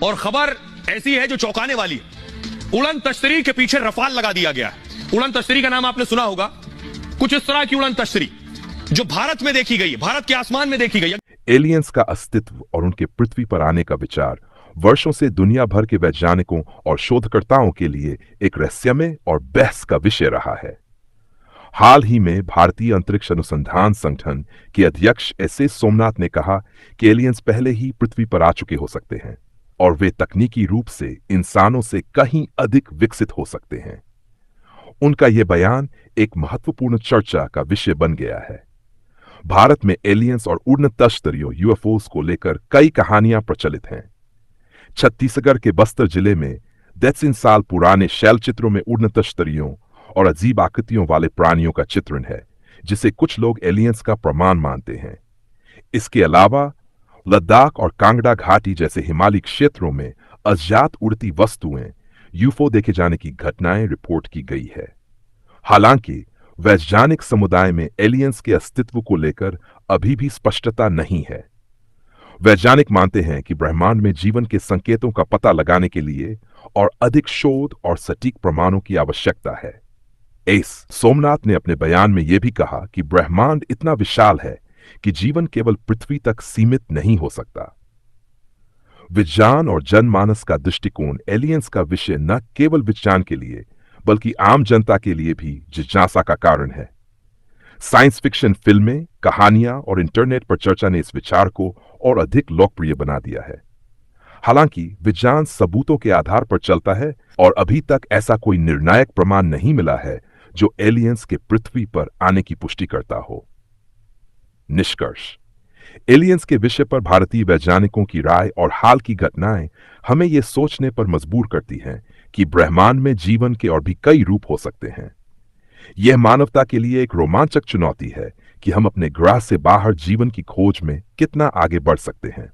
और खबर ऐसी है जो चौंकाने वाली है। उड़न तश्तरी के पीछे रफाल लगा दिया गया है। उड़न तश्तरी का नाम आपने सुना होगा। कुछ इस तरह की उड़न तश्तरी जो भारत में देखी गई है, भारत के आसमान में देखी गई है। एलियंस का अस्तित्व और उनके पृथ्वी पर आने का विचार वर्षों से दुनिया भर के वैज्ञानिकों और शोधकर्ताओं के लिए एक रहस्यमय और बहस का विषय रहा है। हाल ही में भारतीय अंतरिक्ष अनुसंधान संगठन के अध्यक्ष एस एस सोमनाथ ने कहा कि एलियंस पहले ही पृथ्वी पर आ चुके हो सकते हैं और वे तकनीकी रूप से इंसानों से कहीं अधिक विकसित हो सकते हैं। उनका यह बयान एक महत्वपूर्ण चर्चा का विषय बन गया है। भारत में एलियंस और उड़न तश्तरियों यूएफओस को लेकर कई कहानियां प्रचलित हैं। छत्तीसगढ़ के बस्तर जिले में दर्जन साल पुराने शैल चित्रों में उड़न तश्तरियों और अजीब आकृतियों वाले प्राणियों का चित्रण है, जिसे कुछ लोग एलियंस का प्रमाण मानते हैं। इसके अलावा लद्दाख और कांगड़ा घाटी जैसे हिमालयी क्षेत्रों में अज्ञात उड़ती वस्तुएं यूएफओ देखे जाने की घटनाएं रिपोर्ट की गई है। हालांकि वैज्ञानिक समुदाय में एलियंस के अस्तित्व को लेकर अभी भी स्पष्टता नहीं है। वैज्ञानिक मानते हैं कि ब्रह्मांड में जीवन के संकेतों का पता लगाने के लिए और अधिक शोध और सटीक प्रमाणों की आवश्यकता है। एस सोमनाथ ने अपने बयान में यह भी कहा कि ब्रह्मांड इतना विशाल है कि जीवन केवल पृथ्वी तक सीमित नहीं हो सकता। विज्ञान और जनमानस का दृष्टिकोण एलियंस का विषय न केवल विज्ञान के लिए बल्कि आम जनता के लिए भी जिज्ञासा का कारण है। साइंस फिक्शन फिल्में, कहानियां और इंटरनेट पर चर्चा ने इस विचार को और अधिक लोकप्रिय बना दिया है। हालांकि विज्ञान सबूतों के आधार पर चलता है और अभी तक ऐसा कोई निर्णायक प्रमाण नहीं मिला है जो एलियंस के पृथ्वी पर आने की पुष्टि करता हो। निष्कर्ष: एलियंस के विषय पर भारतीय वैज्ञानिकों की राय और हाल की घटनाएं हमें यह सोचने पर मजबूर करती हैं कि ब्रह्मांड में जीवन के और भी कई रूप हो सकते हैं। यह मानवता के लिए एक रोमांचक चुनौती है कि हम अपने ग्रह से बाहर जीवन की खोज में कितना आगे बढ़ सकते हैं।